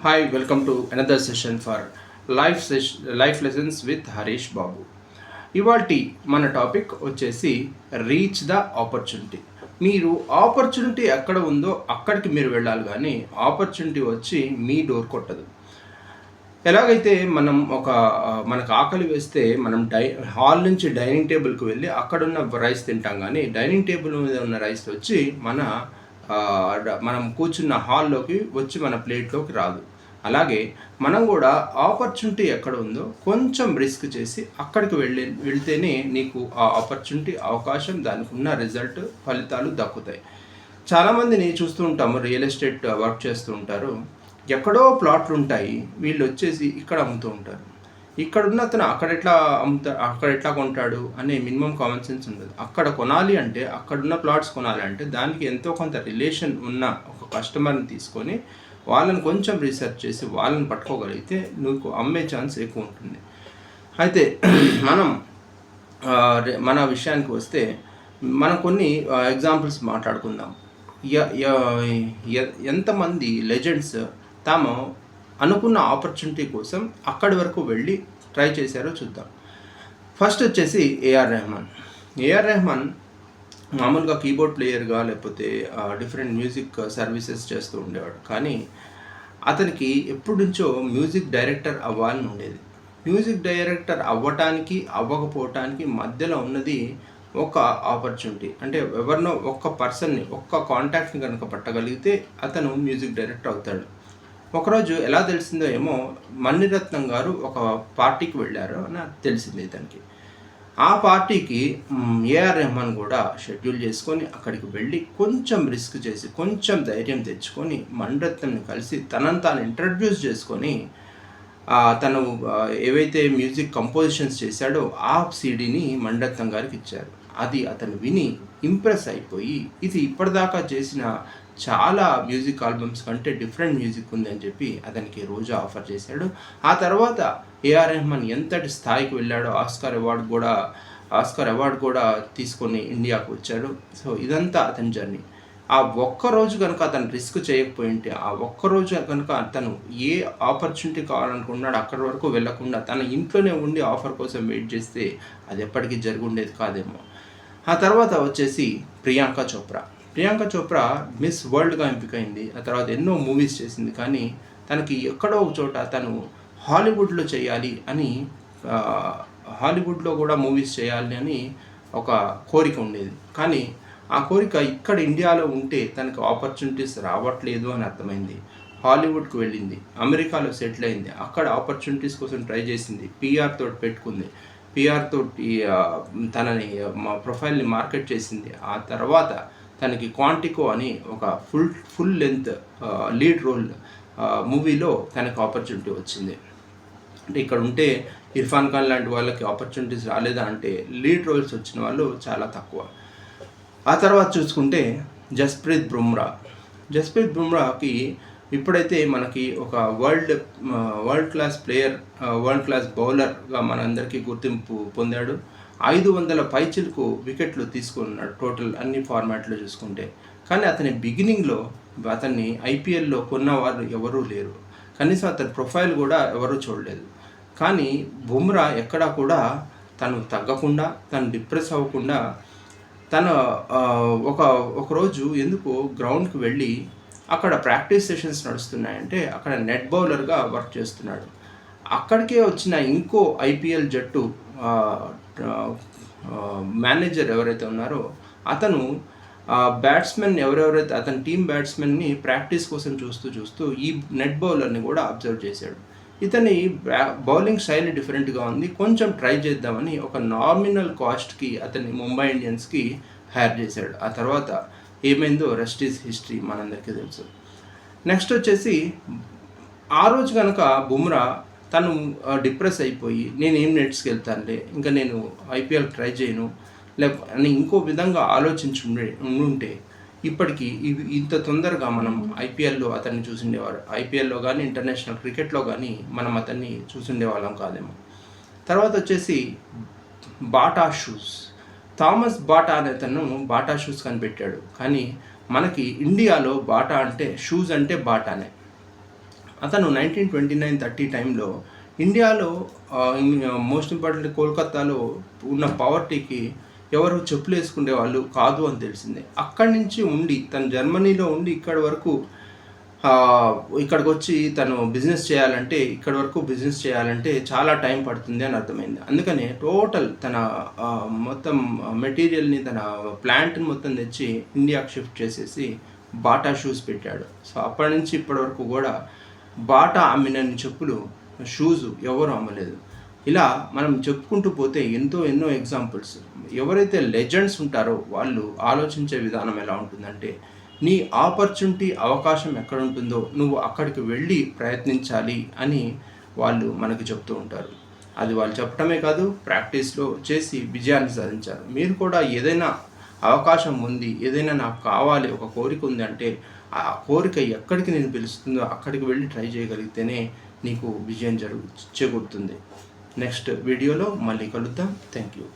Hi, welcome to another session for life lessons with Harish Babu. ఇవాల్టి మన topic వచ్చేసి reach the opportunity. మీరు opportunity ఎక్కడ ఉందో అక్కడికి మీరు వెళ్ళాలి, కానీ ఆపర్చునిటీ వచ్చి మీ డోర్ కొట్టదు. ఎలాగైతే మనం మనకు ఆకలి వేస్తే మనం హాల్ నుంచి డైనింగ్ టేబుల్కి వెళ్ళి అక్కడున్న రైస్ తింటాం, కానీ డైనింగ్ టేబుల్ మీద ఉన్న రైస్ వచ్చి మనం కూర్చున్న హాల్లోకి వచ్చి మన ప్లేట్లోకి రాదు. అలాగే మనం కూడా ఆపర్చునిటీ ఎక్కడ ఉందో కొంచెం రిస్క్ చేసి అక్కడికి వెళ్తేనే నీకు ఆ ఆపర్చునిటీ, అవకాశం, దానికి ఉన్న రిజల్ట్, ఫలితాలు దక్కుతాయి. చాలామందిని చూస్తూ ఉంటాము, రియల్ ఎస్టేట్ వర్క్ చేస్తూ ఉంటారు. ఎక్కడో ప్లాట్లు ఉంటాయి, వీళ్ళు వచ్చేసి ఇక్కడ అమ్ముతూ ఉంటారు. ఇక్కడున్న అతను అక్కడ ఎట్లా కొంటాడు అనే మినిమం కామన్ సెన్స్ ఉండదు. అక్కడ కొనాలి అంటే, అక్కడున్న ప్లాట్స్ కొనాలి అంటే దానికి ఎంతో కొంత రిలేషన్ ఉన్న ఒక కస్టమర్ని తీసుకొని వాళ్ళని కొంచెం రీసెర్చ్ చేసి వాళ్ళని పట్టుకోగలిగితే నీకు అమ్మే ఛాన్స్ ఎక్కువ ఉంటుంది. అయితే మన విషయానికి వస్తే మనం కొన్ని ఎగ్జాంపుల్స్ మాట్లాడుకుందాం. ఎంతమంది లెజెండ్స్ తాము అనుకున్న ఆపర్చునిటీ కోసం అక్కడి వరకు వెళ్ళి ట్రై చేశారో చూద్దాం. ఫస్ట్ వచ్చేసి ఏఆర్ రెహమాన్ మామూలుగా కీబోర్డ్ ప్లేయర్గా లేకపోతే డిఫరెంట్ మ్యూజిక్ సర్వీసెస్ చేస్తూ ఉండేవాడు. కానీ అతనికి ఎప్పటి నుంచో మ్యూజిక్ డైరెక్టర్ అవ్వాలని ఉండేది. మ్యూజిక్ డైరెక్టర్ అవ్వటానికి అవ్వకపోవటానికి మధ్యలో ఉన్నది ఒక ఆపర్చునిటీ. అంటే ఎవరినో ఒక్క పర్సన్ని, ఒక్క కాంటాక్ట్ని కనుక పట్టగలిగితే అతను మ్యూజిక్ డైరెక్టర్ అవుతాడు. ఒకరోజు ఎలా తెలిసిందో ఏమో, మణిరత్నం గారు ఒక పార్టీకి వెళ్ళారు అని తెలిసింది ఇతనికి. ఆ పార్టీకి ఏఆర్ రెహమాన్ కూడా షెడ్యూల్ చేసుకొని అక్కడికి వెళ్ళి కొంచెం రిస్క్ చేసి, కొంచెం ధైర్యం తెచ్చుకొని మణిరత్నంని కలిసి తనని తాను ఇంట్రడ్యూస్ చేసుకొని తను ఏవైతే మ్యూజిక్ కంపోజిషన్స్ చేశాడో ఆ సీడీని మణిరత్నం గారికి ఇచ్చారు. అది అతను విని ఇంప్రెస్ అయిపోయి, ఇది ఇప్పటిదాకా చేసిన చాలా మ్యూజిక్ ఆల్బమ్స్ కంటే డిఫరెంట్ మ్యూజిక్ ఉందని చెప్పి అతనికి రోజా ఆఫర్ చేశాడు. ఆ తర్వాత ఏఆర్ రెహమాన్ ఎంతటి స్థాయికి వెళ్ళాడో, ఆస్కార్ అవార్డు కూడా తీసుకొని ఇండియాకు వచ్చాడు. సో ఇదంతా అతని జర్నీ. ఆ ఒక్కరోజు కనుక అతను రిస్క్ చేయకపోయింటే, ఆ ఒక్కరోజు కనుక అతను ఏ ఆపర్చునిటీ కావాలనుకున్నాడో అక్కడి వరకు వెళ్లకుండా తన ఇంట్లోనే ఉండి ఆఫర్ కోసం వెయిట్ చేస్తే అది ఎప్పటికీ జరిగి ఉండేది కాదేమో. ఆ తర్వాత వచ్చేసి ప్రియాంక చోప్రా మిస్ వరల్డ్గా ఎంపికైంది. ఆ తర్వాత ఎన్నో మూవీస్ చేసింది. కానీ తనకి ఎక్కడో ఒక చోట తను హాలీవుడ్లో చేయాలి అని, హాలీవుడ్లో కూడా మూవీస్ చేయాలి అని ఒక కోరిక ఉండేది. కానీ ఆ కోరిక ఇక్కడ ఇండియాలో ఉంటే తనకు ఆపర్చునిటీస్ రావట్లేదు అని అర్థమైంది. హాలీవుడ్కి వెళ్ళింది, అమెరికాలో సెటిల్ అయింది, అక్కడ ఆపర్చునిటీస్ కోసం ట్రై చేసింది, పిఆర్ తోటి పెట్టుకుంది, పిఆర్ తోటి తనని ప్రొఫైల్ని మార్కెట్ చేసింది. ఆ తర్వాత తనకి క్వాంటికో అని ఒక ఫుల్ లెంత్ లీడ్ రోల్ మూవీలో తనకు ఆపర్చునిటీ వచ్చింది. అంటే ఇక్కడ ఉంటే ఇర్ఫాన్ ఖాన్ లాంటి వాళ్ళకి ఆపర్చునిటీస్ రాలేదా అంటే, లీడ్ రోల్స్ వచ్చిన వాళ్ళు చాలా తక్కువ. ఆ తర్వాత చూసుకుంటే జస్ప్రీత్ బుమ్రాకి ఇప్పుడైతే మనకి ఒక world class player, world class బౌలర్గా మనందరికీ గుర్తింపు పొందాడు. 500 పైచిలకు వికెట్లు తీసుకున్నాడు టోటల్ అన్ని ఫార్మాట్లో చూసుకుంటే. కానీ అతని బిగినింగ్లో అతన్ని ఐపీఎల్లో కొన్నవారు ఎవరూ లేరు, కనీసం అతని ప్రొఫైల్ కూడా ఎవరూ చూడలేదు. కానీ బుమ్రా ఎక్కడా కూడా తను తగ్గకుండా, తను డిప్రెస్ అవ్వకుండా, తను ఒకరోజు ఎందుకు గ్రౌండ్కి వెళ్ళి అక్కడ ప్రాక్టీస్ సెషన్స్ నడుస్తున్నాయంటే అక్కడ నెట్ బౌలర్గా వర్క్ చేస్తున్నాడు. అక్కడికే వచ్చిన ఇంకో ఐపీఎల్ జట్టు మేనేజర్ ఎవరైతే ఉన్నారో అతను బ్యాట్స్మెన్ ఎవరెవరైతే అతని టీం బ్యాట్స్మెన్ని ప్రాక్టీస్ కోసం చూస్తూ ఈ నెట్ బౌలర్ని కూడా అబ్జర్వ్ చేశాడు. ఇతని బౌలింగ్ స్టైల్ డిఫరెంట్గా ఉంది, కొంచెం ట్రై చేద్దామని ఒక నామినల్ కాస్ట్కి అతన్ని ముంబై ఇండియన్స్కి హైర్ చేశాడు. ఆ తర్వాత ఏమైందో రెస్ట్ ఈజ్ హిస్టరీ, మనందరికీ తెలుసు. నెక్స్ట్ వచ్చేసి ఆ రోజు కనుక బుమ్రా తను డిప్రెస్ అయిపోయి, నేనేం నెట్స్కి వెళ్తానులే, ఇంకా నేను ఐపీఎల్ ట్రై చేయను అని ఇంకో విధంగా ఉండుంటే ఇప్పటికీ ఇంత తొందరగా మనం ఐపీఎల్లో అతన్ని చూసిండేవారు. ఐపీఎల్లో కానీ ఇంటర్నేషనల్ క్రికెట్లో కానీ మనం అతన్ని చూసిండేవాళ్ళం కాదేమో. తర్వాత వచ్చేసి థామస్ బాటా అనే అతను బాటా షూస్ కనిపెట్టాడు. కానీ మనకి ఇండియాలో బాటా అంటే షూస్ అంటే బాటానే. అతను 1929-30 టైంలో ఇండియాలో మోస్ట్ ఇంపార్టెంట్ కోల్కత్తాలో ఉన్న పావర్టీకి ఎవరు చెప్పులు వేసుకునే వాళ్ళు కాదు అని తెలిసిందే. అక్కడి నుంచి ఉండి తను జర్మనీలో ఉండి ఇక్కడి వరకు ఇక్కడికి వచ్చి తను బిజినెస్ చేయాలంటే ఇక్కడి వరకు బిజినెస్ చేయాలంటే చాలా టైం పడుతుంది అని అర్థమైంది. అందుకనే టోటల్ తన మొత్తం మెటీరియల్ని తన ప్లాంట్ని మొత్తం తెచ్చి ఇండియాకి షిఫ్ట్ చేసేసి బాటా షూస్ పెట్టాడు. సో అప్పటి నుంచి ఇప్పటి వరకు కూడా బాటా అమ్మినన్ని చెప్పులు షూస్ ఎవరు అమ్మలేదు. ఇలా మనం చెప్పుకుంటూ పోతే ఎన్నో ఎగ్జాంపుల్స్. ఎవరైతే లెజెండ్స్ ఉంటారో వాళ్ళు ఆలోచించే విధానం ఎలా ఉంటుందంటే, నీ ఆపర్చునిటీ అవకాశం ఎక్కడ ఉంటుందో నువ్వు అక్కడికి వెళ్ళి ప్రయత్నించాలి అని వాళ్ళు మనకు చెప్తూ ఉంటారు. అది వాళ్ళు చెప్పడమే కాదు, ప్రాక్టీస్లో చేసి విజయాన్ని సాధించారు. మీరు కూడా ఏదైనా అవకాశం ఉంది, ఏదైనా నాకు కావాలి, ఒక కోరిక ఉంది అంటే ఆ కోరిక ఎక్కడికి నేను పిలుస్తుందో అక్కడికి వెళ్ళి ట్రై చేయగలిగితేనే నీకు విజయం చేకూరుతుంది. నెక్స్ట్ వీడియోలో మళ్ళీ కలుద్దాం. Thank you.